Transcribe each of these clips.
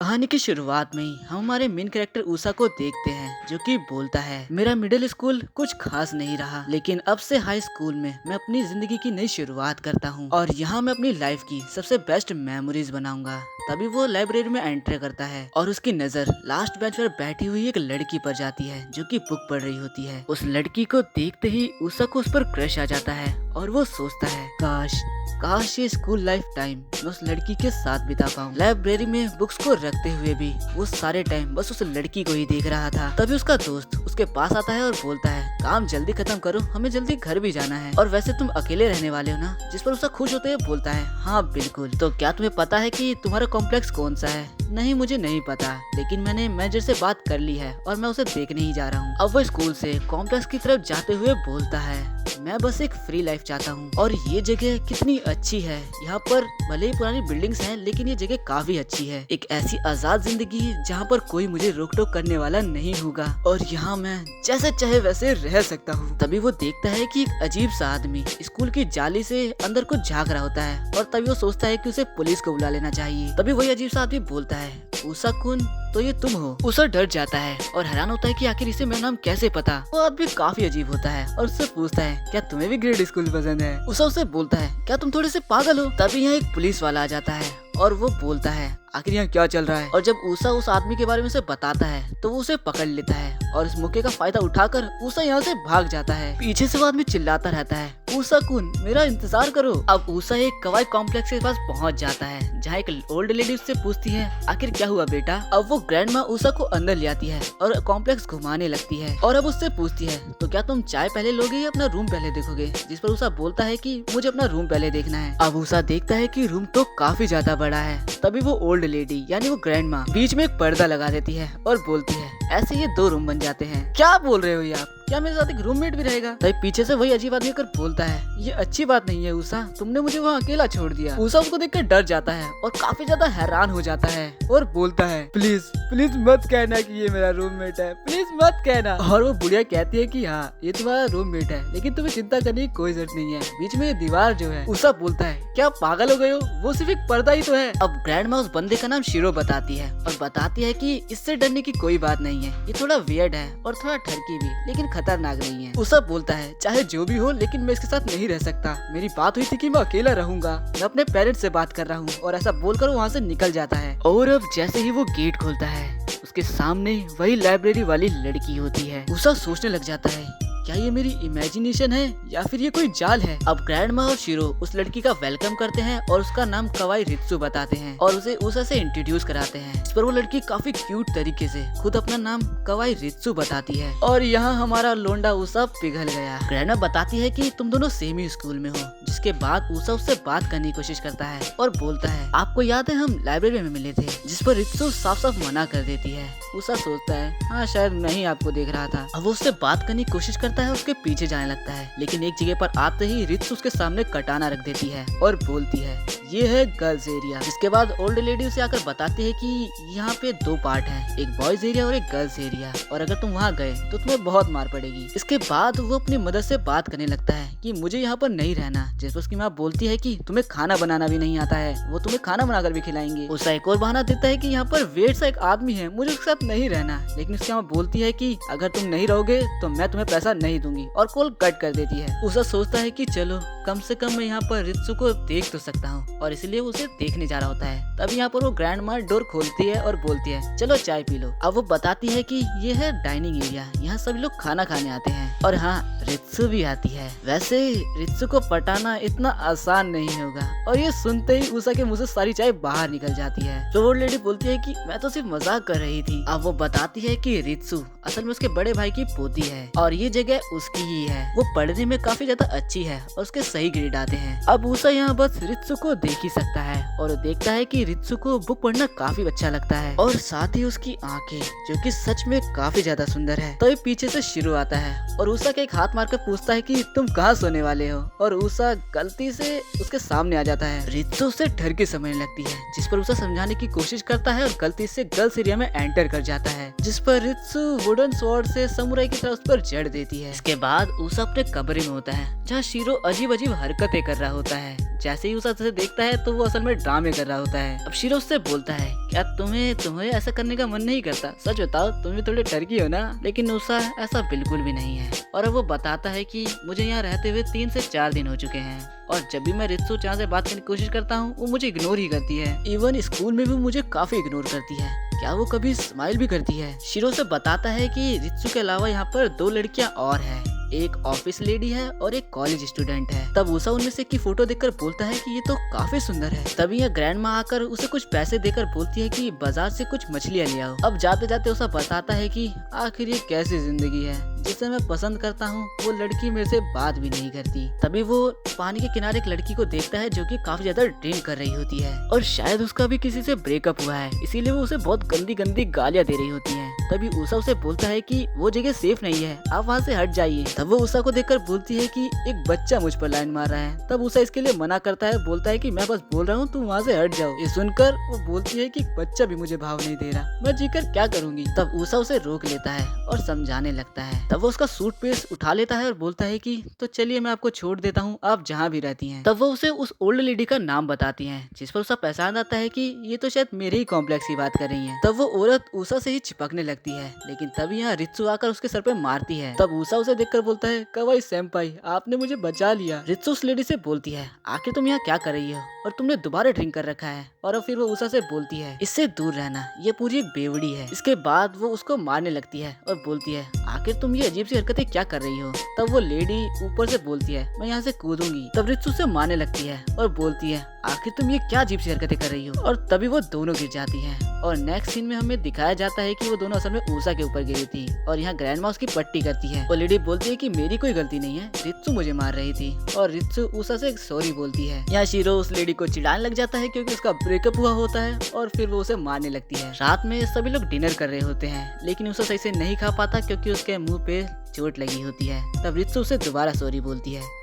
कहानी की शुरुआत में ही हम हमारे मेन कैरेक्टर ऊषा को देखते हैं जो कि बोलता है, मेरा मिडिल स्कूल कुछ खास नहीं रहा, लेकिन अब से हाई स्कूल में मैं अपनी जिंदगी की नई शुरुआत करता हूँ और यहाँ मैं अपनी लाइफ की सबसे बेस्ट मेमोरीज बनाऊंगा। तभी वो लाइब्रेरी में एंटर करता है और उसकी नजर लास्ट बेंच पर बैठी हुई एक लड़की पर जाती है जो कि बुक पढ़ रही होती है। उस लड़की को देखते ही ऊषा को उस पर क्रश आ जाता है और वो सोचता है, काश काश ये स्कूल लाइफ टाइम मैं उस लड़की के साथ बिता पाऊँ। लाइब्रेरी में बुक्स को रखते हुए भी वो सारे टाइम बस उस लड़की को ही देख रहा था। तभी उसका दोस्त उसके पास आता है और बोलता है, काम जल्दी खत्म करो, हमें जल्दी घर भी जाना है। और वैसे तुम अकेले रहने वाले हो ना? जिस पर उसका खुश होते हुए बोलता है, हाँ बिल्कुल। तो क्या तुम्हें पता है कि तुम्हारा कॉम्प्लेक्स कौन सा है? नहीं मुझे नहीं पता, लेकिन मैंने मैनेजर से बात कर ली है और मैं उसे देखने ही जा रहा हूँ। अब वो स्कूल से कॉम्प्लेक्स की तरफ जाते हुए बोलता है, मैं बस एक फ्री लाइफ चाहता हूँ और ये जगह कितनी अच्छी है। यहाँ पर भले ही पुरानी बिल्डिंग्स हैं, लेकिन ये जगह काफी अच्छी है। एक ऐसी आजाद जिंदगी जहाँ पर कोई मुझे रोक टोक करने वाला नहीं होगा और यहाँ मैं जैसे चाहे वैसे रह सकता हूँ। तभी वो देखता है कि एक अजीब सा आदमी स्कूल की जाली से अंदर को झाँक रहा होता है और तभी वो सोचता है कि उसे पुलिस को बुला लेना चाहिए। तभी वही अजीब सा आदमी बोलता है, ऊषा कुन, तो ये तुम हो? ऊषा डर जाता है और हैरान होता है कि आखिर इसे मेरा नाम कैसे पता। वो आदमी काफी अजीब होता है और उससे पूछता है, क्या तुम्हें भी ग्रेड स्कूल पसंद है? ऊषा उससे बोलता है, क्या तुम थोड़े से पागल हो? तभी यहाँ एक पुलिस वाला आ जाता है और वो बोलता है, आखिर यहाँ क्या चल रहा है? और जब ऊषा उस आदमी के बारे में उसे बताता है तो वो उसे पकड़ लेता है और इस मौके का फायदा उठाकर ऊषा यहाँ से भाग जाता है। पीछे से वो आदमी चिल्लाता रहता है, ऊषा कुन, मेरा इंतजार करो। अब ऊषा एक कवाई कॉम्प्लेक्स के पास पहुँच जाता है जहाँ एक ओल्ड लेडी उससे पूछती है, आखिर क्या हुआ बेटा? अब वो ग्रैंड माँ ऊषा को अंदर ले आती है और कॉम्प्लेक्स घुमाने लगती है और अब उससे पूछती है, तो क्या तुम चाय पहले लोगे या अपना रूम पहले देखोगे? जिस पर ऊषा बोलता है कि मुझे अपना रूम पहले देखना है। अब ऊषा देखता है कि रूम तो काफी ज्यादा बड़ा है। तभी वो ओल्ड लेडी यानी वो ग्रैंड माँ बीच में एक पर्दा लगा देती है और बोलती है, ऐसे ये 2 रूम बन जाते हैं। क्या बोल रहे हो ये आप? क्या मेरे साथ एक रूममेट भी रहेगा? तभी पीछे से वही अजीब आदमी कर बोलता है, ये अच्छी बात नहीं है ऊषा, तुमने मुझे वहाँ अकेला छोड़ दिया। ऊषा उसको देखकर डर जाता है और काफी ज्यादा हैरान हो जाता है और बोलता है, प्लीज प्लीज मत कहना कि ये मेरा रूममेट है, प्लीज मत कहना। और वो बुढ़िया कहती है कि हाँ ये तुम्हारा रूममेट है, लेकिन तुम्हें चिंता करने की कोई जरूरत नहीं है, बीच में ये दीवार जो है। ऊषा बोलता है, क्या पागल हो गए हो? वो सिर्फ एक पर्दा ही तो है। अब ग्रैंड माँ उस बंदे का नाम शिरो बताती है और बताती है कि इससे डरने की कोई बात नहीं है, ये थोड़ा वियर्ड है और थोड़ा ठरकी भी, लेकिन खतरनाक नहीं है। ऊषा बोलता है, चाहे जो भी हो, लेकिन मैं इसके साथ नहीं रह सकता। मेरी बात हुई थी कि मैं अकेला रहूंगा, मैं अपने पेरेंट्स से बात कर रहा हूँ। और ऐसा बोलकर वहाँ से निकल जाता है। और अब जैसे ही वो गेट खोलता है उसके सामने वही लाइब्रेरी वाली लड़की होती है। ऊषा सोचने लग जाता है, क्या ये मेरी इमेजिनेशन है या फिर ये कोई जाल है? अब ग्रैंड माँ और शिरो उस लड़की का वेलकम करते हैं और उसका नाम कवाई रित्सु बताते हैं और उसे ऊषा से इंट्रोड्यूस कराते हैं। इस पर वो लड़की काफी क्यूट तरीके से खुद अपना नाम कवाई रित्सु बताती है और यहाँ हमारा लोंडा ऊषा पिघल गया। ग्रैंड माँ बताती है कि तुम दोनों सेम ही स्कूल में हो, जिसके बाद ऊषा उससे बात करने की कोशिश करता है और बोलता है, आपको याद है हम लाइब्रेरी में मिले थे? जिस पर रित्सु साफ साफ मना कर देती है। ऊषा सोचता है, हाँ शायद मैं ही आपको देख रहा था। अब वो उससे बात करने की कोशिश करता है, उसके पीछे जाने लगता है, लेकिन एक जगह पर आते ही रित्सु उसके सामने कटाना रख देती है और बोलती है, ये है गर्ल्स एरिया। इसके बाद ओल्ड लेडी उसे आकर बताती है कि यहाँ पे 2 पार्ट हैं, एक बॉयज एरिया और एक गर्ल्स एरिया, और अगर तुम वहाँ गए तो तुम्हें बहुत मार पड़ेगी। इसके बाद वो अपनी मदर से बात करने लगता है कि मुझे यहाँ पर नहीं रहना, जिस पर उसकी माँ बोलती है कि तुम्हें खाना बनाना भी नहीं आता है, वो तुम्हें खाना बनाकर भी खिलाएंगे। उसका एक और बहाना देता है कि यहाँ पर वेट सा एक आदमी है, मुझे उसके साथ नहीं रहना, लेकिन उसकी माँ बोलती है कि अगर तुम नहीं रहोगे तो मैं तुम्हें पैसा नहीं दूंगी और कॉल कट कर देती है। उसे सोचता है कि चलो कम से कम मैं यहाँ पर रित्सु को देख तो सकता हूँ, और इसलिए उसे देखने जा रहा होता है। तब यहाँ पर वो ग्रैंड माँ डोर खोलती है और बोलती है, चलो चाय पी लो। अब वो बताती है कि ये है डाइनिंग एरिया, यहाँ सभी लोग खाना खाने आते हैं और हाँ रित्सु भी आती है। वैसे रित्सु को पटाना इतना आसान नहीं होगा। और ये सुनते ही ऊषा के मुंह से सारी चाय बाहर निकल जाती है। तो वो लेडी बोलती है कि मैं तो सिर्फ मजाक कर रही थी। अब वो बताती है कि रित्सु असल में उसके बड़े भाई की पोती है और ये जगह उसकी ही है। वो पढ़ने में काफी ज्यादा अच्छी है और उसके सही ग्रेड आते हैं। अब ऊषा यहाँ बस रित्सु को देख ही सकता है और देखता है कि रित्सु को बुक पढ़ना काफी अच्छा लगता है और साथ ही उसकी आंखें जो कि सच में काफी ज्यादा सुंदर है। तो ये पीछे से शिरो आता है और ऊषा के एक हाथ मारकर पूछता है कि तुम कहाँ सोने वाले हो, और ऊषा गलती से उसके सामने आ जाता है। रित्सु उसे डर के समझने लगती है, जिस पर ऊषा समझाने की कोशिश करता है और गलती से गर्ल्स एरिया में एंटर कर कर जाता है, जिस पर रित्सु वुडन स्वॉर्ड से समुराई की तरह उस पर जड़ देती है। इसके बाद उसा अपने कमरे में होता है जहाँ शीरो अजीब अजीब हरकतें कर रहा होता है। जैसे ही उसा उसे देखता है तो वो असल में ड्रामे कर रहा होता है। अब शीरो उससे बोलता है, क्या तुम्हें ऐसा करने का मन नहीं करता? सच बताओ, तुम भी थोड़े टर्की हो ना? लेकिन उसा ऐसा बिल्कुल भी नहीं है और अब वो बताता है कि मुझे यहाँ रहते हुए 3 से 4 दिन हो चुके हैं और जब भी मैं रित्सु चाह से बात करने की कोशिश करता हूँ वो मुझे इग्नोर ही करती है। इवन स्कूल में भी मुझे काफी इग्नोर करती है। क्या वो कभी स्माइल भी करती है? शीरो से बताता है कि रित्सु के अलावा यहाँ पर 2 लड़कियाँ और हैं, एक ऑफिस लेडी है और एक कॉलेज स्टूडेंट है। तब उसा उनमें से की फोटो देखकर बोलता है कि ये तो काफी सुंदर है। तभी यह ग्रैंड माँ आकर उसे कुछ पैसे देकर बोलती है कि बाजार से कुछ मछलियाँ ले आओ। अब जाते जाते उसा बताता है कि आखिर ये कैसी जिंदगी है, जिसे मैं पसंद करता हूँ वो लड़की मेरे से बात भी नहीं करती। तभी वो पानी के किनारे एक लड़की को देखता है जो कि काफी ज्यादा ड्रिंक कर रही होती है और शायद उसका भी किसी से ब्रेकअप हुआ है, इसीलिए वो उसे बहुत गंदी गंदी गालियाँ दे रही होती है। तभी उषा उसे बोलता है कि वो जगह सेफ नहीं है, आप वहाँ से हट जाइए। तब वो उषा को देखकर बोलती है कि एक बच्चा मुझ पर लाइन मार रहा है। तब उषा इसके लिए मना करता है, बोलता है कि मैं बस बोल रहा हूँ, तुम वहाँ से हट जाओ। ये सुनकर वो बोलती है कि बच्चा भी मुझे भाव नहीं दे रहा, मैं जीकर क्या करूंगी। तब उषा उसे रोक लेता है और समझाने लगता है। तब वो उसका सूटकेस उठा लेता है और बोलता है कि तो चलिए मैं आपको छोड़ देता हूँ, आप जहाँ भी रहती हैं। तब वो उसे उस ओल्ड लेडी का नाम बताती है, जिस पर उसे पहचान आता है कि ये तो शायद मेरे ही कॉम्प्लेक्स की बात कर रही है। तब वो औरत उषा से ही चिपकने लगती है, लेकिन तभी यहाँ रित्सु आकर उसके सर पे मारती है। तब उषा उसे देखकर बोलता है, कवाई सेंपाई, आपने मुझे बचा लिया। रित्सु उस लेडी से बोलती है, आखिर तुम यहाँ क्या कर रही हो और तुमने दोबारा ड्रिंक कर रखा है। और अब फिर वो उषा से बोलती है, इससे दूर रहना, ये पूरी एक बेवड़ी है। इसके बाद वो उसको मारने लगती है और बोलती है, आखिर तुम ये अजीब सी हरकतें क्या कर रही हो। तब वो लेडी ऊपर से बोलती है, मैं यहाँ से कूदूंगी। तब रित्सु से मारने लगती है और बोलती है, आखिर तुम ये क्या अजीब सी हरकतें कर रही हो। और तभी वो दोनों गिर जाती हैं। और नेक्स्ट सीन में हमें दिखाया जाता है कि वो दोनों असल में उषा के ऊपर गिरी थी और यहाँ ग्रैंड माँ उसकी पट्टी करती है। और लेडी बोलती है कि मेरी कोई गलती नहीं है, रित्सु मुझे मार रही थी। और रित्सु उषा से सॉरी बोलती है। यहाँ शीरो उस लेडी को चिढ़ाने लग जाता है क्योंकि उसका ब्रेकअप हुआ होता है और फिर वो उसे मारने लगती है। रात में सभी लोग डिनर कर रहे होते हैं, लेकिन उषा सही से नहीं खा पाता क्योंकि उसके मुंह पे चोट लगी होती है। तब रित्सु उसे दोबारा सॉरी बोलती है।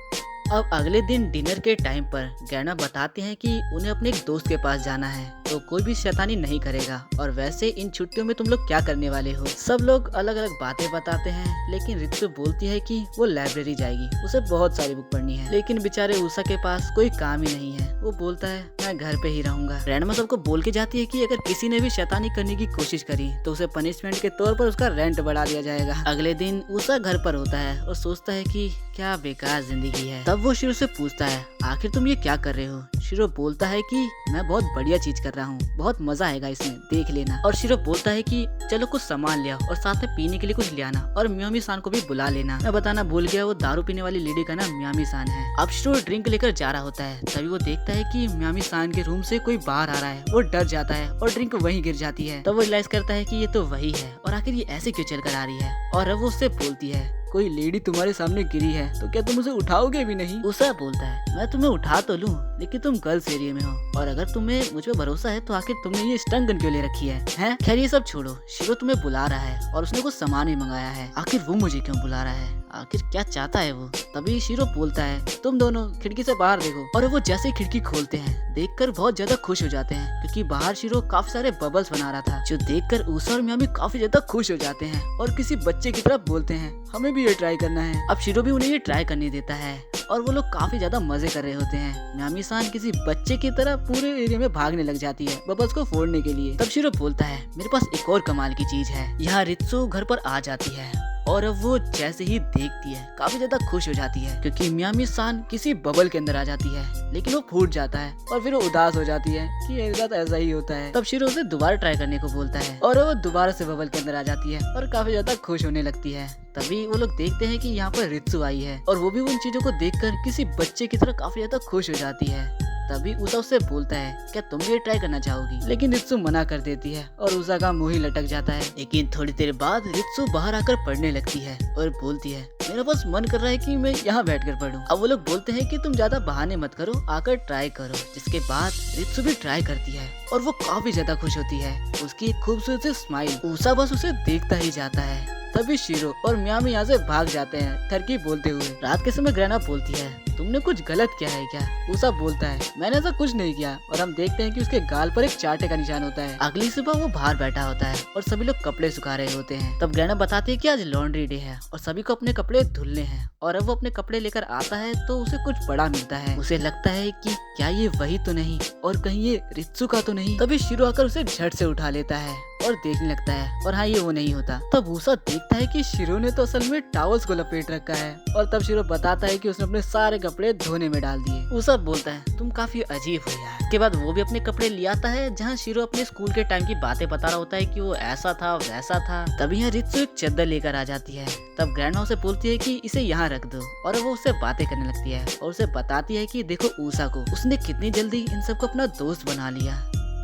अब अगले दिन डिनर के टाइम पर ग्रैंड माँ बताते हैं कि उन्हें अपने एक दोस्त के पास जाना है, तो कोई भी शैतानी नहीं करेगा। और वैसे इन छुट्टियों में तुम लोग क्या करने वाले हो। सब लोग अलग अलग बातें बताते हैं, लेकिन रित्सु बोलती है कि वो लाइब्रेरी जाएगी, उसे बहुत सारी बुक पढ़नी है। लेकिन बेचारे उषा के पास कोई काम ही नहीं है, वो बोलता है मैं घर पे ही रहूंगा। ग्रैंड माँ सबको बोल के जाती है कि अगर किसी ने भी शैतानी करने की कोशिश करी तो उसे पनिशमेंट के तौर पर उसका रेंट बढ़ा दिया जाएगा। अगले दिन उषा घर पर होता है और सोचता है कि क्या बेकार जिंदगी है। तब वो शीरो से पूछता है, आखिर तुम ये क्या कर रहे हो। शीरो बोलता है कि मैं बहुत बढ़िया चीज कर रहा हूँ, बहुत मजा आएगा इसमें, देख लेना। और शीरो बोलता है कि चलो कुछ सामान ले आओ और साथ में पीने के लिए कुछ ले आना और मियामी सान को भी बुला लेना। मैं बताना भूल गया, वो दारू पीने वाली लेडी का नाम मियामी सान है। अब शीरो ड्रिंक लेकर जा रहा होता है, तभी वो देखता है कि मियामी सान के रूम से कोई बाहर आ रहा है। वो डर जाता है और ड्रिंक वहीं गिर जाती है। तब वो रियलाइज करता है कि ये तो वही है और आखिर ये ऐसे क्यों चल कर आ रही है। और अब वो उससे बोलती है, कोई लेडी तुम्हारे सामने गिरी है तो क्या तुम उसे उठाओगे भी नहीं। उषा बोलता है, मैं तुम्हें उठा तो लूं, लेकिन तुम गर्ल्स एरिया में हो और अगर तुम्हें मुझ पे भरोसा है तो आखिर तुमने ये स्टंग गन क्यों ले रखी है? खैर ये सब छोड़ो, शीरो तुम्हें बुला रहा है और उसने कुछ सामान भी मंगाया है। आखिर वो मुझे क्यों बुला रहा है, आखिर क्या चाहता है वो। तभी शीरो बोलता है, तुम दोनों खिड़की से बाहर देखो। और वो जैसे खिड़की खोलते हैं देखकर बहुत ज्यादा खुश हो जाते हैं, क्योंकि बाहर शीरो काफी सारे बबल्स बना रहा था, जो देखकर उषा और मियामी काफी ज्यादा खुश हो जाते हैं और किसी बच्चे की तरह बोलते हैं, हमें भी ये ट्राई करना है। अब शीरो भी उन्हें ये ट्राई करने देता है और वो लोग काफी ज्यादा मजे कर रहे होते हैं। मियामी सान किसी बच्चे की तरह पूरे एरिया में भागने लग जाती है बबल्स को फोड़ने के लिए। तब शीरो बोलता है, मेरे पास एक और कमाल की चीज है। यहाँ रित्सु घर पर आ जाती है और अब वो जैसे ही देखती है काफी ज्यादा खुश हो जाती है, क्योंकि मियामी सान किसी बबल के अंदर आ जाती है, लेकिन वो फूट जाता है और फिर वो उदास हो जाती है कि मेरे साथ ऐसा ही होता है। तब शीरो उसे दोबारा ट्राई करने को बोलता है और वो दोबारा से बबल के अंदर आ जाती है और काफी ज्यादा खुश होने लगती है। तभी वो लोग देखते हैं कि यहाँ पर रित्सु आई है और वो भी उन चीजों को देखकर किसी बच्चे की तरह काफी ज्यादा खुश हो जाती है। तभी उषा उससे बोलता है, क्या तुम भी ये ट्राई करना चाहोगी। लेकिन रित्सु मना कर देती है और उषा का मुंह ही लटक जाता है। लेकिन थोड़ी देर बाद रित्सु बाहर आकर पढ़ने लगती है और बोलती है, मेरा बस मन कर रहा है कि मैं यहाँ बैठकर पढूं। अब वो लोग बोलते हैं कि तुम ज्यादा बहाने मत करो, आकर ट्राई करो। जिसके बाद रित्सु भी ट्राई करती है और वो काफी ज्यादा खुश होती है। उसकी एक खूबसूरत सी स्माइल, उषा बस उसे देखता ही जाता है। तभी शिरो और मियामी यहाँ से भाग जाते हैं टर्की बोलते हुए। रात के समय ग्रैना बोलती है, तुमने कुछ गलत किया है क्या? उसा बोलता है, मैंने ऐसा कुछ नहीं किया। और हम देखते हैं कि उसके गाल पर एक चाटे का निशान होता है। अगली सुबह वो बाहर बैठा होता है और सभी लोग कपड़े सुखा रहे होते हैं। तब ग्रैना बताती है कि आज लॉन्ड्री डे है और सभी को अपने कपड़े धुलने हैं। और अब वो अपने कपड़े लेकर आता है तो उसे कुछ बड़ा मिलता है। उसे लगता है कि क्या ये वही तो नहीं और कहीं ये रित्सु का तो नहीं। तभी शिरो आकर उसे झट से उठा लेता है और देखने लगता है और हाँ ये वो नहीं होता। तब उसा देखता है कि शिरो ने तो असल में टॉवल्स को लपेट रखा है। और तब शिरो बताता है कि उसने अपने सारे कपड़े धोने में डाल दिए। उसा बोलता है, तुम काफी अजीब हो यार। उसके बाद वो भी अपने कपड़े ले आता है जहाँ शिरो अपने स्कूल के टाइम की बातें बता रहा होता है कि वो ऐसा था वैसा था। तभी यहाँ रित्सु एक चादर लेकर आ जाती है। तब ग्रैंडमा उसे बोलती है कि इसे यहाँ रख दो और वो उससे बातें करने लगती है और उसे बताती है कि देखो उसा को, उसने कितनी जल्दी इन सबको अपना दोस्त बना लिया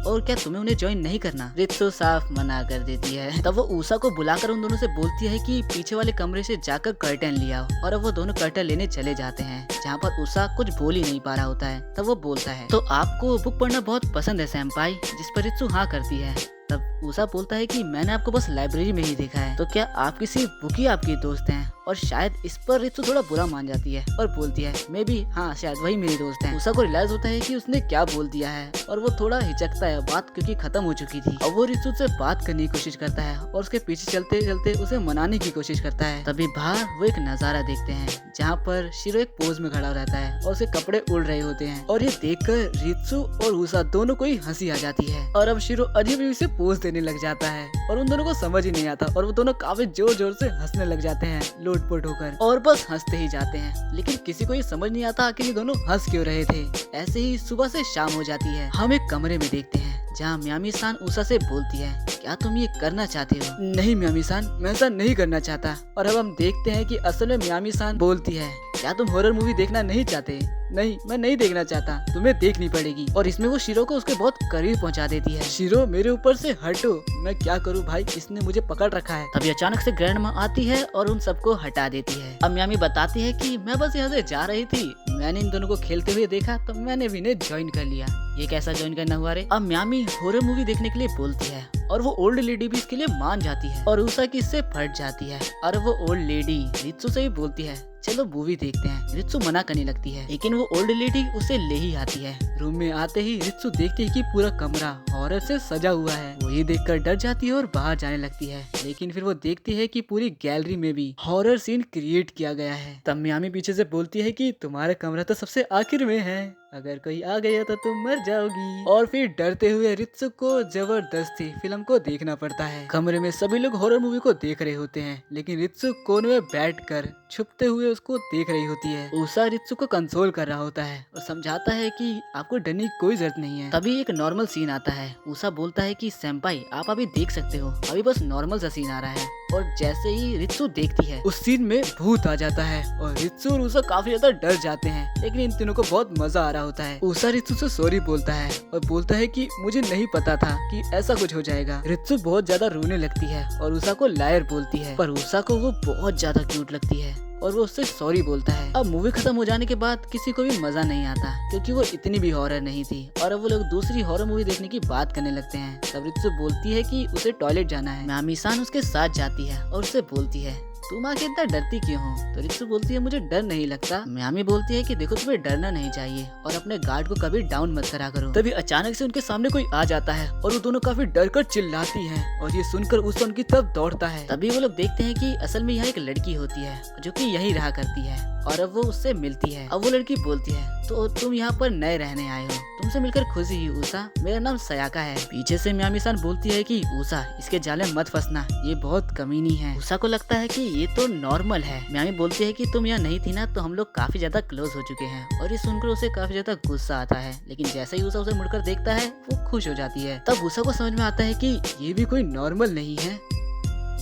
और क्या तुम्हें उन्हें ज्वाइन नहीं करना? रित्सु साफ मना कर देती है। तब वो उसा को बुलाकर उन दोनों से बोलती है कि पीछे वाले कमरे से जाकर कर्टन ले आओ। और अब वो दोनों कर्टन लेने चले जाते हैं जहाँ पर उसा कुछ बोल ही नहीं पा रहा होता है। तब वो बोलता है, तो आपको बुक पढ़ना बहुत पसंद है सैम्पाई? जिस पर रित्सु हाँ करती है। तब उसा बोलता है कि मैंने आपको बस लाइब्रेरी में ही देखा है, तो क्या आप किसी बुक ही आपकी दोस्त हैं? और शायद इस पर रित्सु थोड़ा बुरा मान जाती है और बोलती है, मे भी हाँ शायद वही मेरी दोस्त है। उसा को रियलाइज होता है कि उसने क्या बोल दिया है और वो थोड़ा हिचकता है, बात क्योंकि खत्म हो चुकी थी। और वो रित्सु से बात करने की कोशिश करता है और उसके पीछे चलते चलते उसे मनाने की कोशिश करता है। तभी बाहर वो एक नजारा देखते हैं जहाँ पर शिरो एक पोज में खड़ा रहता है और उसके कपड़े उड़ रहे होते हैं। और ये देखकर रित्सु और उसा दोनों को ही हंसी आ जाती है और अब शिरो अजीब से पोज देने लग जाता है और उन दोनों को समझ ही नहीं आता और वो दोनों काफी जोर जोर से हंसने लग जाते हैं लोटपोट होकर और बस हंसते ही जाते हैं। लेकिन किसी को ये समझ नहीं आता कि ये दोनों हंस क्यों रहे थे। ऐसे ही सुबह से शाम हो जाती है। हम एक कमरे में देखते हैं जहाँ मियामी सान उसा से बोलती है, क्या तुम ये करना चाहते हो? नहीं मियामी सान, मैं ऐसा नहीं करना चाहता। और अब हम देखते हैं कि असल में मियामी सान बोलती है, क्या तुम हॉरर मूवी देखना नहीं चाहते? नहीं, मैं नहीं देखना चाहता, तुम्हें देखनी पड़ेगी। और इसमें वो शिरो को उसके बहुत करीब पहुंचा देती है। शिरो मेरे ऊपर से हटो, मैं क्या करूं भाई, इसने मुझे पकड़ रखा है। तभी अचानक से ग्रैंडमा आती है और उन सबको हटा देती है। अब मियामी बताती है कि मैं बस यहाँ से जा रही थी, मैंने इन दोनों को खेलते हुए देखा तो मैंने भी इन्हें ज्वाइन कर लिया। ये कैसा ज्वाइन करना हुआ रे? अब मियामी हॉरर मूवी देखने के लिए बोलती है और वो ओल्ड लेडी भी इसके लिए मान जाती है और उसा की इससे फट जाती है। और वो ओल्ड लेडी रित्सु से ही बोलती है, चलो मूवी देखते हैं। रित्सु मना करने लगती है लेकिन वो ओल्ड लेडी उसे ले ही आती है। रूम में आते ही रित्सु देखती है कि पूरा कमरा हॉरर से सजा हुआ है। वो ये देखकर डर जाती है और बाहर जाने लगती है। लेकिन फिर वो देखती है कि पूरी गैलरी में भी हॉरर सीन क्रिएट किया गया है। तब मियामी पीछे से बोलती है कि तुम्हारा कमरा तो सबसे आखिर में है, अगर कोई आ गया तो तुम मर जाओगी। और फिर डरते हुए रित्सु को जबरदस्ती फिल्म को देखना पड़ता है। कमरे में सभी लोग हॉरर मूवी को देख रहे होते हैं लेकिन रित्सु कोने में बैठकर छुपते हुए उसको देख रही होती है। उसा रित्सु को कंसोल कर रहा होता है और समझाता है कि आपको डरने की कोई जरूरत नहीं है। तभी एक नॉर्मल सीन आता है। उसा बोलता है कि सेम्पाई आप अभी देख सकते हो, अभी बस नॉर्मल सा सीन आ रहा है। और जैसे ही रित्सु देखती है उस सीन में भूत आ जाता है और रित्सु और उसा काफी ज्यादा डर जाते हैं। लेकिन इन तीनों को बहुत मजा आ रहा होता है। उसा रित्सु से सॉरी बोलता है और बोलता है कि मुझे नहीं पता था कि ऐसा कुछ हो जाएगा। रित्सु बहुत ज्यादा रोने लगती है और उसा को लायर बोलती है, पर उसा को वो बहुत ज्यादा क्यूट लगती है और वो उससे सॉरी बोलता है। अब मूवी खत्म हो जाने के बाद किसी को भी मजा नहीं आता क्योंकि वो इतनी भी हॉरर नहीं थी। और अब वो लोग दूसरी हॉरर मूवी देखने की बात करने लगते हैं। तब रित्सु बोलती है कि उसे टॉयलेट जाना है। मियामी सान उसके साथ जाती है और उससे बोलती है, तुम आके इतना डरती क्यों हो? तो रित्सु बोलती है, मुझे डर नहीं लगता। मियामी बोलती है कि देखो तुम्हें डरना नहीं चाहिए और अपने गार्ड को कभी डाउन मत करा करो। तभी अचानक से उनके सामने कोई आ जाता है और वो दोनों काफी डर कर चिल्लाती हैं और ये सुनकर उसा उनकी तरफ दौड़ता है। तभी वो लोग देखते हैं कि असल में यहाँ एक लड़की होती है जो कि यही रहा करती है और अब वो उससे मिलती है। अब वो लड़की बोलती है, तो तुम यहाँ पर नए रहने आए हो, तुमसे मिलकर खुशी हुई उसा, मेरा नाम सयाका है। पीछे से मियामी सान बोलती है कि उसा इसके जाल में मत फंसना, ये बहुत कमीनी है। उसा को लगता है कि ये तो नॉर्मल है। मियामी बोलती है कि तुम यहाँ नहीं थी ना तो हम लोग काफी ज्यादा क्लोज हो चुके हैं। और ये सुनकर उसे काफी ज्यादा गुस्सा आता है। लेकिन जैसे ही उसा उसे मुड़कर देखता है वो खुश हो जाती है। तब उसा को समझ में आता है कि ये भी कोई नॉर्मल नहीं है।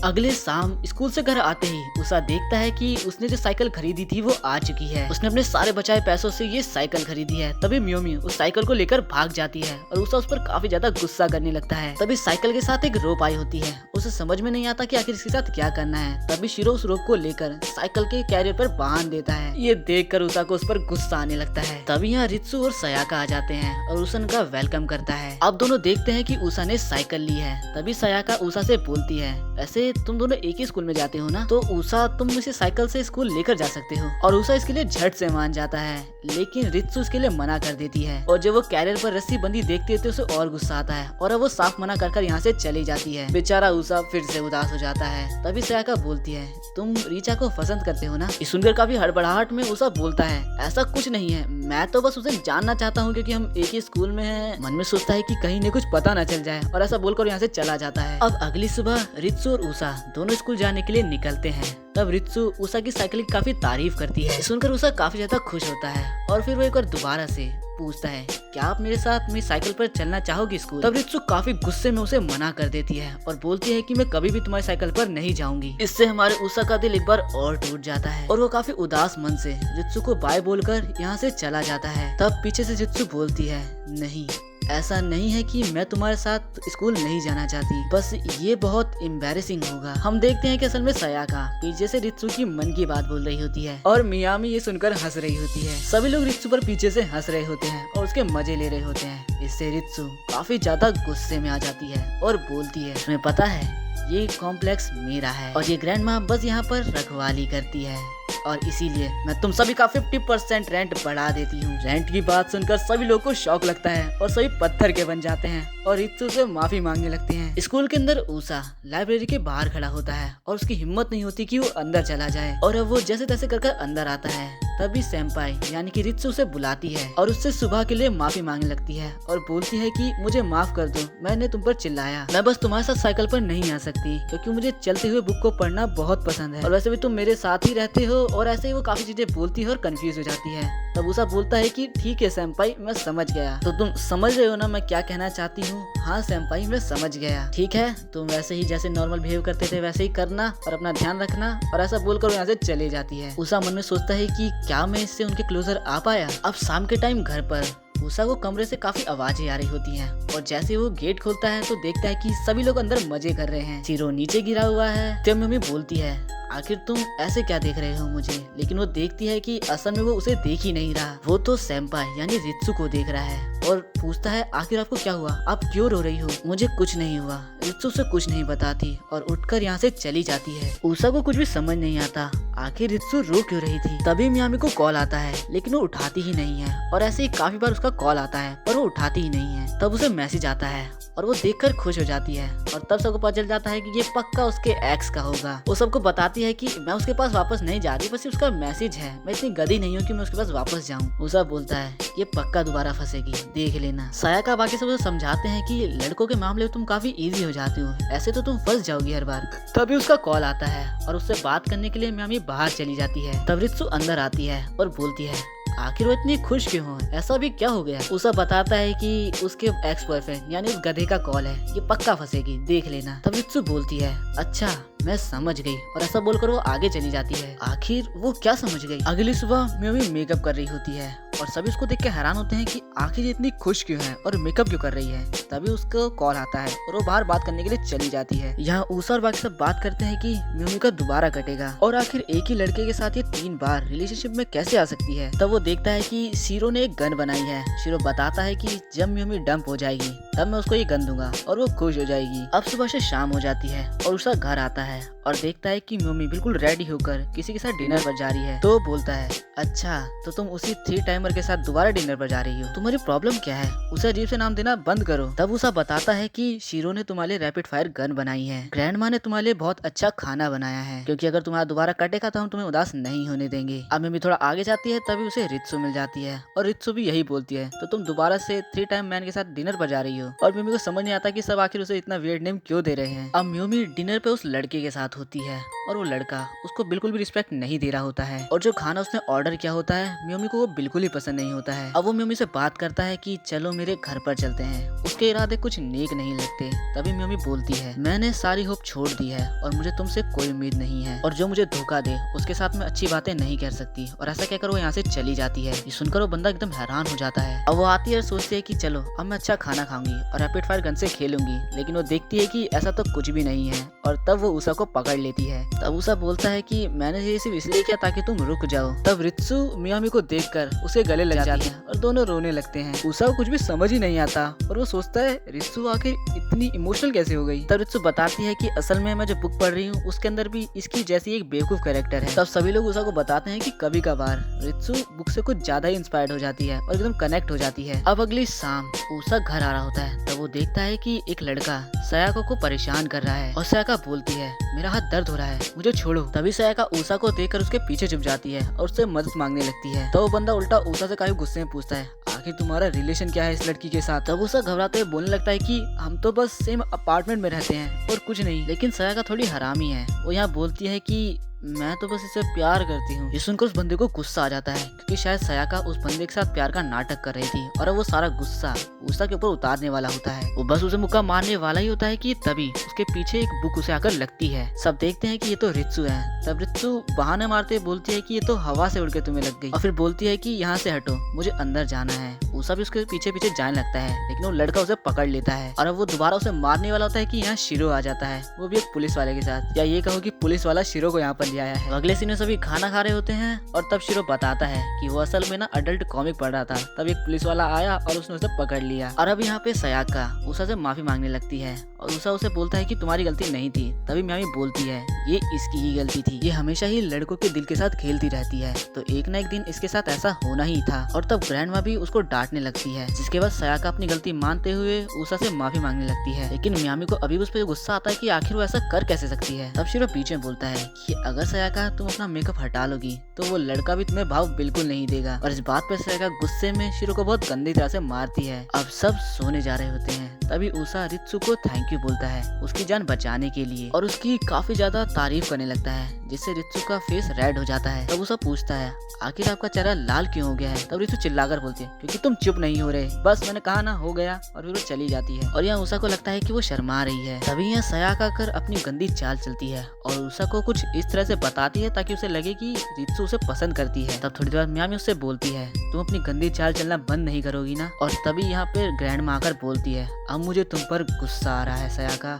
अगले शाम स्कूल से घर आते ही उसा देखता है कि उसने जो साइकिल खरीदी थी वो आ चुकी है। उसने अपने सारे बचाए पैसों से ये साइकिल खरीदी है। तभी मियोमी उस साइकिल को लेकर भाग जाती है और उसा उस पर काफी ज्यादा गुस्सा करने लगता है। तभी साइकिल के साथ एक रोप आई होती है। उसे समझ में नहीं आता कि आखिर इसके साथ क्या करना है। तभी शिरो उस रोप को लेकर साइकिल के कैरियर पर बांध देता है। ये देखकर उसा को उस पर गुस्सा आने लगता है। तभी यहाँ रित्सु और सयाका आ जाते हैं और उसा उनका वेलकम करता है। अब दोनों देखते हैं कि उसा ने साइकिल ली है। तभी सयाका उसा से बोलती है, वैसे तुम दोनों एक ही स्कूल में जाते हो ना, तो उषा तुम इसे साइकिल से स्कूल लेकर जा सकते हो। और उषा इसके लिए झट से मान जाता है, लेकिन रित्सु इसके लिए मना कर देती है। और जब वो कैरियर पर रस्सी बंधी देखती है तो उसे और गुस्सा आता है और अब वो साफ मना कर यहाँ से चली जाती है। बेचारा उषा फिर से उदास हो जाता है। तभी सयाका बोलती है, तुम रीचा को पसंद करते हो ना। इस सुनकर काफी हड़बड़ाहट में उषा बोलता है, ऐसा कुछ नहीं है, मैं तो बस उसे जानना चाहता हूँ क्योंकि हम एक ही स्कूल में हैं। मन में सोचता है कि कहीं ने कुछ पता न चल जाए और ऐसा बोलकर यहाँ से चला जाता है। अब अगली सुबह रित्सु और उषा दोनों स्कूल जाने के लिए निकलते हैं। तब रित्सु उषा की साइकिल की काफी तारीफ करती है। सुनकर उषा काफी ज्यादा खुश होता है और फिर वो एक बार दोबारा से पूछता है, क्या आप मेरे साथ मेरी साइकिल पर चलना चाहोगी स्कूल। तब रित्सु काफी गुस्से में उसे मना कर देती है और बोलती है कि मैं कभी भी तुम्हारी साइकिल पर नहीं जाऊंगी। इससे हमारे उषा का दिल एक बार और टूट जाता है और वो काफी उदास मन से रित्सु को बाय बोलकर यहाँ से चला जाता है। तब पीछे से रित्सु बोलती है, नहीं, ऐसा नहीं है कि मैं तुम्हारे साथ स्कूल नहीं जाना चाहती, बस ये बहुत एम्बैरेसिंग होगा। हम देखते हैं कि असल में सयाका पीछे से रित्सु की मन की बात बोल रही होती है और मियामी ये सुनकर हंस रही होती है। सभी लोग रित्सु पर पीछे से हंस रहे होते हैं और उसके मजे ले रहे होते हैं। इससे रित्सु काफी ज्यादा गुस्से में आ जाती है और बोलती है, तुम्हें पता है ये कॉम्प्लेक्स मेरा है और ये ग्रैंड माँ बस यहाँ पर रखवाली करती है और इसीलिए मैं तुम सभी का 50% रेंट बढ़ा देती हूँ। रेंट की बात सुनकर सभी लोगों को शौक लगता है और सभी पत्थर के बन जाते हैं और रित्सु से माफी मांगने लगते हैं। स्कूल के अंदर उषा लाइब्रेरी के बाहर खड़ा होता है और उसकी हिम्मत नहीं होती कि वो अंदर चला जाए और अब वो जैसे तैसे कर अंदर आता है। तभी सेम्पाई यानी कि रित्सु उसे बुलाती है और उससे सुबह के लिए माफी मांगने लगती है और बोलती है कि मुझे माफ कर दो, मैंने तुम पर चिल्लाया, मैं बस तुम्हारे साथ साइकिल पर नहीं आ सकती क्योंकि मुझे चलते हुए बुक को पढ़ना बहुत पसंद है और वैसे भी तुम मेरे साथ ही रहते हो। और ऐसे ही वो काफी चीजें बोलती है और कंफ्यूज हो जाती है। तब उषा बोलता है कि ठीक है सेम्पाई, मैं समझ गया। तो तुम समझ रहे हो ना मैं क्या कहना चाहती हूँ। हाँ सेम्पाई, मैं समझ गया। ठीक है, तुम वैसे ही जैसे नॉर्मल बिहेव करते थे वैसे ही करना और अपना ध्यान रखना। और ऐसा बोलकर यहाँ से चले जाती है। उषा मन में सोचता है कि क्या मैं इससे उनके क्लोजर आ पाया। अब शाम के टाइम घर पर उषा को कमरे से काफी आवाजें आ रही होती हैं और जैसे वो गेट खोलता है तो देखता है कि सभी लोग अंदर मजे कर रहे हैं। सीरो नीचे गिरा हुआ है। तब मम्मी बोलती है, आखिर तुम ऐसे क्या देख रहे हो मुझे। लेकिन वो देखती है कि असल में वो उसे देख ही नहीं रहा, वो तो सेम्पाई यानी रित्सु को देख रहा है और पूछता है, आखिर आपको क्या हुआ, आप क्यों रो रही हो। मुझे कुछ नहीं हुआ, रित्सु से कुछ नहीं बताती और उठकर यहाँ से चली जाती है। उषा को कुछ भी समझ नहीं आता आखिर रित्सु रो क्यों रही थी। तभी मियामी को कॉल आता है लेकिन वो उठाती ही नहीं है और ऐसे ही काफी बार उसका कॉल आता है पर वो उठाती ही नहीं है। तब उसे मैसेज आता है और वो देखकर खुश हो जाती है और तब सबको पता चल जाता है कि ये पक्का उसके एक्स का होगा। वो सबको बताती है कि मैं उसके पास वापस नहीं जा रही, बस उसका मैसेज है, मैं इतनी गधी नहीं हूँ कि मैं उसके पास वापस जाऊँ। उषा बोलता है, ये पक्का दोबारा फंसेगी, देख लेना। सयाका बाकी सब समझाते हैं कि लड़कों के मामले में तुम काफी इजी हो जाती हो, ऐसे तो तुम फंस जाओगी हर बार। तभी उसका कॉल आता है और उससे बात करने के लिए मियामी बाहर चली जाती है। तब रित्सु अंदर आती है और बोलती है, आखिर वो इतनी खुश क्यों हो, ऐसा भी क्या हो गया। उषा बताता है कि उसके एक्स बॉयफ्रेंड यानी उस गधे का कॉल है, ये पक्का फंसेगी, देख लेना। तब रित्सु बोलती है, अच्छा मैं समझ गई और ऐसा बोलकर वो आगे चली जाती है। आखिर वो क्या समझ गई। अगली सुबह मियोमी मेकअप कर रही होती है और सभी उसको देख के हैरान होते हैं कि आखिर ये इतनी खुश क्यों है और मेकअप क्यों कर रही है। तभी उसको कॉल आता है और वो बाहर बात करने के लिए चली जाती है। यहाँ उषा और बाकी सब बात करते हैं कि मियोमी का दोबारा कटेगा और आखिर एक ही लड़के के साथ ये 3 बार रिलेशनशिप में कैसे आ सकती है। तब वो देखता है कि शीरो ने एक गन बनाई है। शीरो बताता है कि जब मियोमी डंप हो जाएगी तब मैं उसको ये गन दूंगा और वो खुश हो जाएगी। अब सुबह से शाम हो जाती है और उषा घर आता है और देखता है कि मियोमी बिल्कुल रेडी होकर किसी के साथ डिनर पर जा रही है। तो बोलता है, अच्छा तो तुम उसी 3 टाइमर के साथ दोबारा डिनर पर जा रही हो, तुम्हारी प्रॉब्लम क्या है, उसे अजीब से नाम देना बंद करो। तब उषा बताता है कि शीरो ने तुम्हारे लिए रैपिड फायर गन बनाई है, ग्रैंड माँ ने तुम्हारे लिए बहुत अच्छा खाना बनाया है, क्योंकि अगर तुम्हारा दोबारा कटेगा तो हम तुम्हें उदास नहीं होने देंगे। अब मियोमी थोड़ा आगे जाती है तभी उसे रित्सु मिल जाती है और रित्सु भी यही बोलती है, तो तुम दोबारा से 3 टाइम मैन के साथ डिनर पर जा रही हो। और मियोमी को समझ नहीं आता कि सब आखिर उसे इतना वियर्ड नेम क्यों दे रहे हैं। अब मियोमी डिनर पे उस लड़के के साथ होती है और वो लड़का उसको बिल्कुल भी रिस्पेक्ट नहीं दे रहा होता है और जो खाना उसने ऑर्डर किया होता है मियोमी को वो बिल्कुल ही पसंद नहीं होता है। अब वो मियोमी से बात करता है कि चलो मेरे घर पर चलते हैं, उसके इरादे कुछ नेक नहीं लगते। तभी मियोमी बोलती है, मैंने सारी होप छोड़ दी है और मुझे तुमसे कोई उम्मीद नहीं है और जो मुझे धोखा दे उसके साथ मैं अच्छी बातें नहीं कर सकती। और ऐसा कहकर वो यहाँ से चली जाती है। ये सुनकर वो बंदा एकदम हैरान हो जाता है। अब वो आती है और सोचती है कि चलो अब मैं अच्छा खाना खाऊंगी और रैपिड फायर गन से खेलूंगी, लेकिन वो देखती है कि ऐसा तो कुछ भी नहीं है और तब वो उषा को पकड़ लेती है। तब उषा बोलता है कि मैंने ये सिर्फ इसलिए किया ताकि तुम रुक जाओ। तब रित्सु मियामी को देखकर उसे गले लग जाती है और दोनों रोने लगते हैं। उषा को कुछ भी समझ ही नहीं आता और वो सोचता है रित्सु आखिर इतनी इमोशनल कैसे हो गई। तब रित्सु बताती है कि असल में मैं जो बुक पढ़ रही हूँ उसके अंदर भी इसकी जैसी एक बेवकूफ कैरेक्टर है। तब सभी लोग उषा को बताते हैं कि कभी कभार रित्सु बुक से कुछ ज्यादा ही इंस्पायर्ड हो जाती है और एकदम कनेक्ट हो जाती है। अब अगली शाम उषा घर आ रहा होता है तब वो देखता है कि एक लड़का सयाका को परेशान कर रहा है और सयाका बोलती है मेरा हाथ दर्द हो रहा है, मुझे छोड़ो। तभी सयाका उषा को देखकर उसके पीछे छुप जाती है और उससे मदद मांगने लगती है। तो वो बंदा उल्टा उषा से काफी गुस्से में पूछता है आखिर तुम्हारा रिलेशन क्या है इस लड़की के साथ। तब उषा घबराते हुए बोलने लगता है कि हम तो बस सेम अपार्टमेंट में रहते हैं और कुछ नहीं। लेकिन सयाका थोड़ी हरामी है, वो यहाँ बोलती है कि मैं तो बस इसे प्यार करती हूँ। ये सुनकर उस बंदे को गुस्सा आ जाता है क्योंकि शायद सयाका उस बंदे के साथ प्यार का नाटक कर रही थी और अब वो सारा गुस्सा उषा के ऊपर उतारने वाला होता है। वो बस उसे मुक्का मारने वाला ही होता है कि तभी उसके पीछे एक बुक उसे आकर लगती है। सब देखते हैं कि ये तो रित्सु है। तब रित्सु बहाने मारते बोलती है कि ये तो हवा से उड़ के तुम्हें लग गई और फिर बोलती है कि यहाँ से हटो, मुझे अंदर जाना है। उषा भी उसके पीछे पीछे जाने लगता है लेकिन वो लड़का उसे पकड़ लेता है और अब वो दोबारा उसे मारने वाला होता है कि यहाँ शिरो आ जाता है, वो भी एक पुलिस वाले के साथ, या ये कहो कि पुलिस वाला शिरो को यहाँ पर ले आया है। अगले सीन में सभी खाना खा रहे होते हैं और तब शिरो बताता है कि वो असल में ना अडल्ट कॉमिक पढ़ रहा था। तब एक पुलिस वाला आया और उसने उसे पकड़ लिया और अब यहाँ पे सयाका उषा से माफी मांगने लगती है और उषा उसे बोलता है कि तुम्हारी गलती नहीं थी। तभी मियामी बोलती है ये इसकी ही गलती थी, ये हमेशा ही लड़कों के दिल के साथ खेलती रहती है, तो एक न एक दिन इसके साथ ऐसा होना ही था। और तब ग्रैंडमा भी उसको डांटने लगती है, जिसके बाद सयाका अपनी गलती मानते हुए उषा से माफी मांगने लगती है। लेकिन मियामी को अभी उस पर गुस्सा आता है कि आखिर वो ऐसा कर कैसे सकती है। तब शिरो बीच में बोलता है कि अगर सयाका तुम अपना मेकअप हटा लोगी तो वो लड़का भी तुम्हें भाव बिल्कुल नहीं देगा। और इस बात पर सयाका गुस्से में शिरो को बहुत गंदी तरह से मारती है। अब सब सोने जा रहे होते हैं तभी उषा रित्सु को थैंक यू बोलता है उसकी जान बचाने के लिए और उसकी काफी ज्यादा तारीफ करने लगता है, जिससे रित्सु का फेस रेड हो जाता है। तब उषा पूछता है आखिर आपका चेहरा लाल क्यों हो गया है। तब रित्सु चिल्लाकर बोलती है क्योंकि तुम चुप नहीं हो रहे, बस मैंने कहा ना हो गया, और फिर वो चली जाती है। और यहाँ उषा को लगता है कि वो शर्मा रही है। तभी यहाँ सयाका कर अपनी गंदी चाल चलती है और उषा को कुछ इस तरह से बताती है ताकि उसे लगे कि रित्सु उसे पसंद करती है। तब थोड़ी देर बाद मियामी उससे बोलती है तुम अपनी गंदी चाल चलना बंद नहीं करोगी ना। और तभी यहाँ पे ग्रैंडमा आकर बोलती है अब मुझे तुम पर गुस्सा आ रहा है सयाका।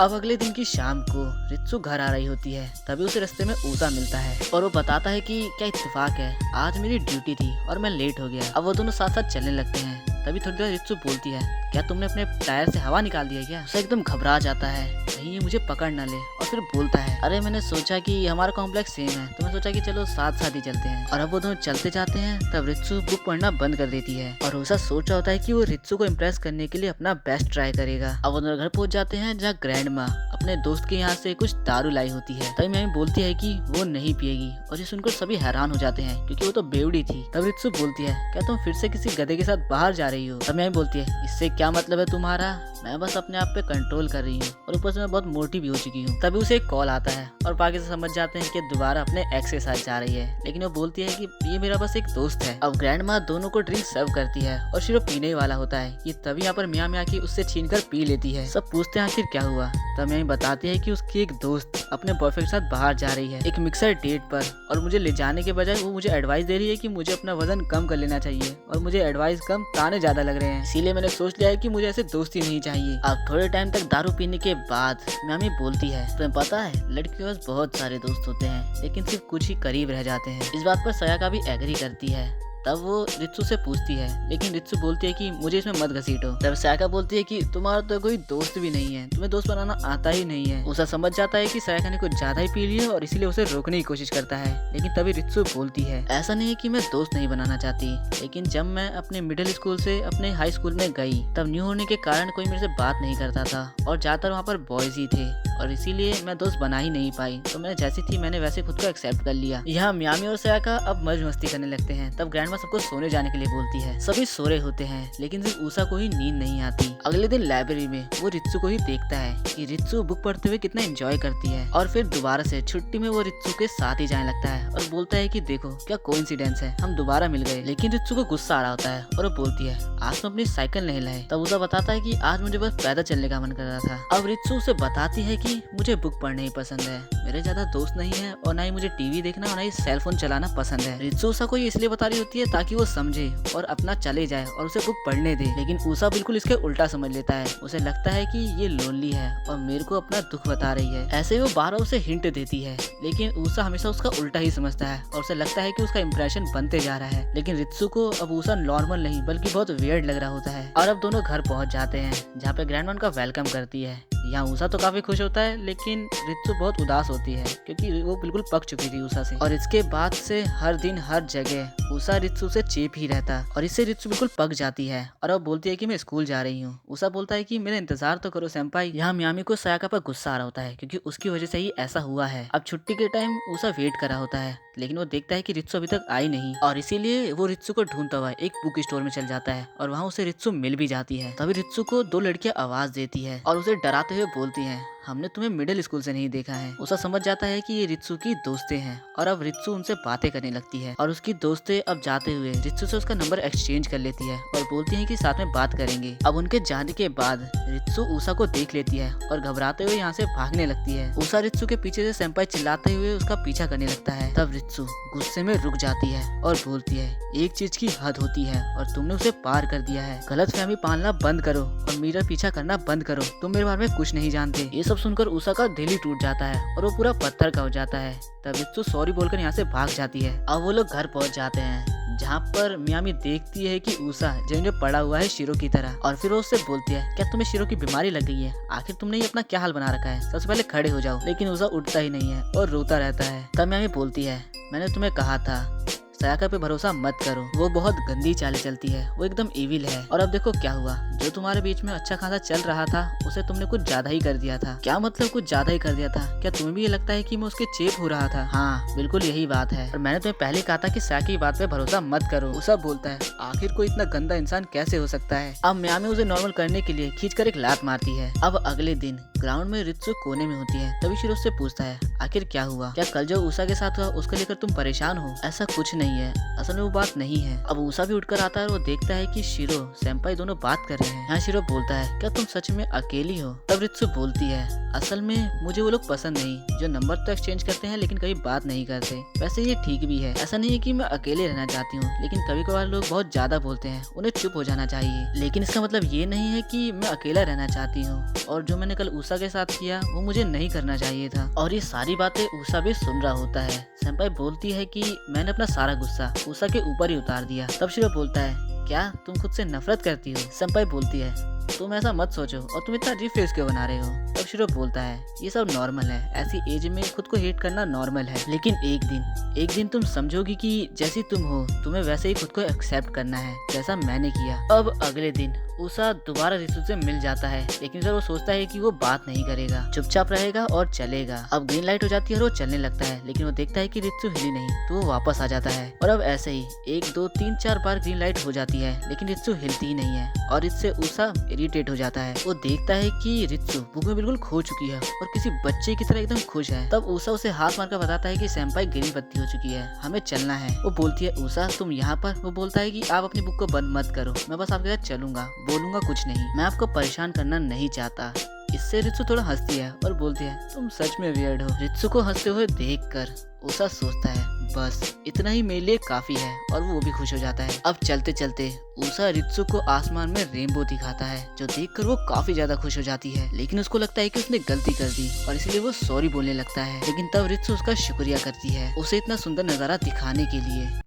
अब अगले दिन की शाम को रित्सु घर आ रही होती है तभी उसे रास्ते में उषा मिलता है और वो बताता है कि क्या इत्तेफाक है, आज मेरी ड्यूटी थी और मैं लेट हो गया। अब वो दोनों साथ साथ चलने लगते हैं। तभी थोड़ी देर रित्सु बोलती है क्या तुमने अपने टायर से हवा निकाल दिया क्या। उसे एकदम घबरा जाता है कहीं ये मुझे पकड़ न ले और फिर बोलता है अरे मैंने सोचा कि हमारा कॉम्प्लेक्स सेम है तो मैं सोचा कि चलो साथ साथ ही चलते हैं। और अब वो दोनों चलते जाते हैं तब रित्सु बुक पढ़ना बंद कर देती है और उषा सोच रहा होता है कि वो रित्सु को इम्प्रेस करने के लिए अपना बेस्ट ट्राई करेगा। अब वो दोनों घर पहुंच जाते हैं जहाँ ग्रैंडमा अपने दोस्त के यहाँ से कुछ दारू लाई होती है। तभी मियामी बोलती है कि वो नहीं पिएगी और ये सुनकर सभी हैरान हो जाते हैं क्योंकि वो तो बेवड़ी थी। तब रित्सु बोलती है क्या तुम फिर से किसी गधे के साथ बाहर जा रही हो। तब मियामी बोलती है इससे क्या मतलब है तुम्हारा, मैं बस अपने आप पे कंट्रोल कर रही हूँ और ऊपर से मैं बहुत मोटी भी हो चुकी हूँ। तभी उसे एक कॉल आता है और बाकी से समझ जाते हैं कि दोबारा अपने एक्स के साथ जा रही है, लेकिन वो बोलती है कि ये मेरा बस एक दोस्त है। अब ग्रैंडमा दोनों को ड्रिंक सर्व करती है और शिरो पीने ही वाला होता है कि तभी यहाँ पर मियामी आके उससे छीनकर पी लेती है। सब पूछते हैं आखिर क्या हुआ। तब मियामी बताती है कि उसकी एक दोस्त अपने बॉयफ्रेंड के साथ बाहर जा रही है एक मिक्सर डेट पर और मुझे ले जाने के बजाय वो मुझे एडवाइस दे रही है कि मुझे अपना वजन कम कर लेना चाहिए और मुझे एडवाइस कम ताने ज्यादा लग रहे हैं, इसीलिए मैंने सोच लिया है कि मुझे ऐसे दोस्ती नहीं चाहिए। अब थोड़े टाइम तक दारू पीने के बाद मियामी बोलती है तुम्हें पता है लड़कियों के पास बहुत सारे दोस्त होते हैं लेकिन सिर्फ कुछ ही करीब रह जाते हैं। इस बात पर सयाका भी एग्री करती है। तब वो रित्सु से पूछती है लेकिन रित्सु बोलती है कि मुझे इसमें मत घसीटो। तब सयाका बोलती है कि तुम्हारा तो कोई दोस्त भी नहीं है, तुम्हें दोस्त बनाना आता ही नहीं है। उषा समझ जाता है कि सयाका ने कुछ ज्यादा ही पी लिया और इसीलिए उसे रोकने की कोशिश करता है। लेकिन तभी रित्सु बोलती है ऐसा नहीं है कि मैं दोस्त नहीं बनाना चाहती, लेकिन जब मैं अपने मिडिल स्कूल से अपने हाई स्कूल में गई तब न्यू होने के कारण कोई मेरे से बात नहीं करता था और ज्यादातर वहाँ पर बॉयज ही थे और इसीलिए मैं दोस्त बना ही नहीं पाई, तो मैं जैसी थी मैंने वैसे खुद को एक्सेप्ट कर लिया। यहाँ मियामी और सयाका अब मौज मस्ती करने लगते हैं। तब ग्रैंडमा सबको सोने जाने के लिए बोलती है। सभी सो रहे होते हैं लेकिन सिर्फ उषा को ही नींद नहीं आती। अगले दिन लाइब्रेरी में वो रित्सु को ही देखता है कि रित्सु बुक पढ़ते हुए कितना एंजॉय करती है और फिर दोबारा से छुट्टी में वो रित्सु के साथ ही जाने लगता है और बोलता है कि देखो क्या कोइंसिडेंस है, हम दोबारा मिल गए। लेकिन रित्सु को गुस्सा आ रहा होता है और वो बोलती है आज तुम अपनी साइकिल नहीं लाए। तब उषा बताता है कि आज मुझे बस पैदल चलने का मन कर रहा था। अब रित्सु उसे बताती है कि कि मुझे बुक पढ़ना ही पसंद है, मेरे ज्यादा दोस्त नहीं है और ना ही मुझे टीवी देखना और ना ही सेल फोन चलाना पसंद है। रित्सु उषा को ये इसलिए बता रही होती है ताकि वो समझे और अपना चले जाए और उसे बुक पढ़ने दे, लेकिन उषा बिल्कुल इसके उल्टा समझ लेता है। उसे लगता है कि ये लोनली है और मेरे को अपना दुख बता रही है। ऐसे ही वो बार उसे हिंट देती है, लेकिन उषा हमेशा उसका उल्टा ही समझता है और उसे लगता है कि उसका इंप्रेशन बनते जा रहा है। लेकिन रित्सु को अब उषा नॉर्मल नहीं बल्कि बहुत वियर्ड लग रहा होता है। और अब दोनों घर पहुंच जाते हैं जहाँ पे ग्रैंडमा उनका वेलकम करती है। यहाँ उषा तो काफी खुश होता है, लेकिन रित्सु बहुत उदास होती है क्योंकि वो बिल्कुल पक चुकी थी उषा से। और इसके बाद से हर दिन हर जगह उषा रित्सु से चेप ही रहता और इससे रित्सु बिल्कुल पक जाती है और अब बोलती है कि मैं स्कूल जा रही हूँ। उषा बोलता है कि मेरा इंतजार तो करो सेंपाई। यहाँ मियामी को सायाका पर गुस्सा आ रहा होता है क्योंकि उसकी वजह से ही ऐसा हुआ है। अब छुट्टी के टाइम उषा वेट कर रहा होता है, लेकिन वो देखता है कि रित्सु अभी तक आई नहीं और इसीलिए वो रित्सु को ढूंढता हुआ एक बुक स्टोर में चल जाता है और वहाँ उसे रित्सु मिल भी जाती है। तभी रित्सु को दो लड़कियां आवाज देती है और उसे डराते हुए बोलती हैं, हमने तुम्हें मिडिल स्कूल से नहीं देखा है। उषा समझ जाता है कि ये रित्सु की दोस्तें हैं और अब रित्सु उनसे बातें करने लगती है और उसकी दोस्तें अब जाते हुए रित्सु से उसका नंबर एक्सचेंज कर लेती है और बोलती हैं कि साथ में बात करेंगे। अब उनके जाने के बाद रित्सु उषा को देख लेती है और घबराते हुए यहाँ से भागने लगती है। उषा रित्सु के पीछे से सेंपाई चिल्लाते हुए उसका पीछा करने लगता है। तब रित्सु गुस्से में रुक जाती है और बोलती है, एक चीज की हद होती है और तुमने उसे पार कर दिया है। गलत फहमी पालना बंद करो और मेरा पीछा करना बंद करो, तुम मेरे बारे में कुछ नहीं जानते। ये सब सुनकर उषा का दिल ही टूट जाता है और वो पूरा पत्थर का हो जाता है। तब रित्सु सॉरी बोलकर यहाँ से भाग जाती है। अब वो लोग घर पहुंच जाते हैं जहाँ पर मियामी देखती है कि उषा जमीन पे पड़ा हुआ है शिरो की तरह और फिर वो उससे बोलती है, क्या तुम्हें शिरो की बीमारी लग गई है? आखिर तुमने ये अपना क्या हाल बना रखा है? सबसे पहले खड़े हो जाओ। लेकिन उषा उठता ही नहीं है और रोता रहता है। तब मियामी बोलती है, मैंने तुम्हें कहा था सायाका पे भरोसा मत करो, वो बहुत गंदी चालें चलती है, वो एकदम इविल है। और अब देखो क्या हुआ, जो तुम्हारे बीच में अच्छा खासा चल रहा था उसे तुमने कुछ ज्यादा ही कर दिया था। क्या मतलब कुछ ज्यादा ही कर दिया था? क्या तुम्हें भी ये लगता है कि मैं उसके चेप हो रहा था? हाँ बिल्कुल यही बात है और मैंने तुम्हें पहले कहा था कि सायाका की बात पे भरोसा मत करो। उषा बोलता है, आखिर कोई इतना गंदा इंसान कैसे हो सकता है? अब मियामी उसे नॉर्मल करने के लिए खींच कर एक लात मारती है। अब अगले दिन ग्राउंड में रित्सु कोने में होती है। तभी शिरो से पूछता है, आखिर क्या हुआ? क्या कल जो उषा के साथ हुआ उसको लेकर तुम परेशान हो? ऐसा कुछ नहीं है, असल में वो बात नहीं है। अब उषा भी उठकर आता है और वो देखता है कि शिरो सेंपाई दोनों बात कर रहे हैं। यहाँ शिरो बोलता है, क्या तुम सच में अकेली हो? तब रित्सु बोलती है, असल में मुझे वो लोग पसंद नहीं जो नंबर तो एक्सचेंज करते हैं लेकिन कभी बात नहीं करते। वैसे ये ठीक भी है, ऐसा नहीं है कि मैं अकेले रहना चाहती हूँ, लेकिन कभी कभार लोग बहुत ज्यादा बोलते हैं, उन्हें चुप हो जाना चाहिए। लेकिन इसका मतलब ये नहीं है कि मैं अकेला रहना चाहती हूँ और जो मैंने कल उषा के साथ किया वो मुझे नहीं करना चाहिए था। और ये सारी बातें उषा भी सुन रहा होता है। सेंपाई बोलती है कि मैंने अपना सारा गुस्सा उषा के ऊपर ही उतार दिया। तब शिरो बोलता है, क्या तुम खुद से नफरत करती हो? सेंपाई बोलती है, तुम ऐसा मत सोचो और तुम इतना अजीब फेस क्यों बना रहे हो? तब शिरो बोलता है, ये सब नॉर्मल है, ऐसी एज में खुद को हेट करना नॉर्मल है, लेकिन एक दिन तुम समझोगी कि जैसी तुम हो तुम्हें वैसे ही खुद को एक्सेप्ट करना है जैसा मैंने किया। अब अगले दिन उषा दोबारा रित्सु से मिल जाता है, लेकिन फिर वो सोचता है कि वो बात नहीं करेगा, चुपचाप रहेगा और चलेगा। अब ग्रीन लाइट हो जाती है और वो चलने लगता है, लेकिन वो देखता है कि रित्सु हिली नहीं तो वो वापस आ जाता है। और अब ऐसे ही 1 2 3 4 बार ग्रीन लाइट हो जाती है, लेकिन रित्सु हिलती ही नहीं है और इससे उषा इरिटेट हो जाता है। वो देखता है कि रित्सु बुक में बिल्कुल खो चुकी है और किसी बच्चे की तरह एकदम खुश है। तब उषा उसे हाथ मारकर बताता है कि सेंपाई ग्रीन बत्ती हो चुकी है, हमें चलना है। वो बोलती है, उषा तुम यहाँ पर? वो बोलता है कि आप अपनी बुक को बंद मत करो, मैं बस आपके साथ चलूंगा, बोलूंगा कुछ नहीं, मैं आपको परेशान करना नहीं चाहता। इससे रित्सु थोड़ा हंसती है और बोलती है, तुम सच में वियर्ड हो। रित्सु को हंसते हुए देखकर उषा सोचता है, बस इतना ही मेरे लिए काफी है और वो भी खुश हो जाता है। अब चलते चलते उषा रित्सु को आसमान में रेनबो दिखाता है, जो देखकर वो काफी ज्यादा खुश हो जाती है, लेकिन उसको लगता है कि उसने गलती कर दी और इसलिए वो सॉरी बोलने लगता है। लेकिन तब रित्सु उसका शुक्रिया करती है उसे इतना सुंदर नजारा दिखाने के लिए।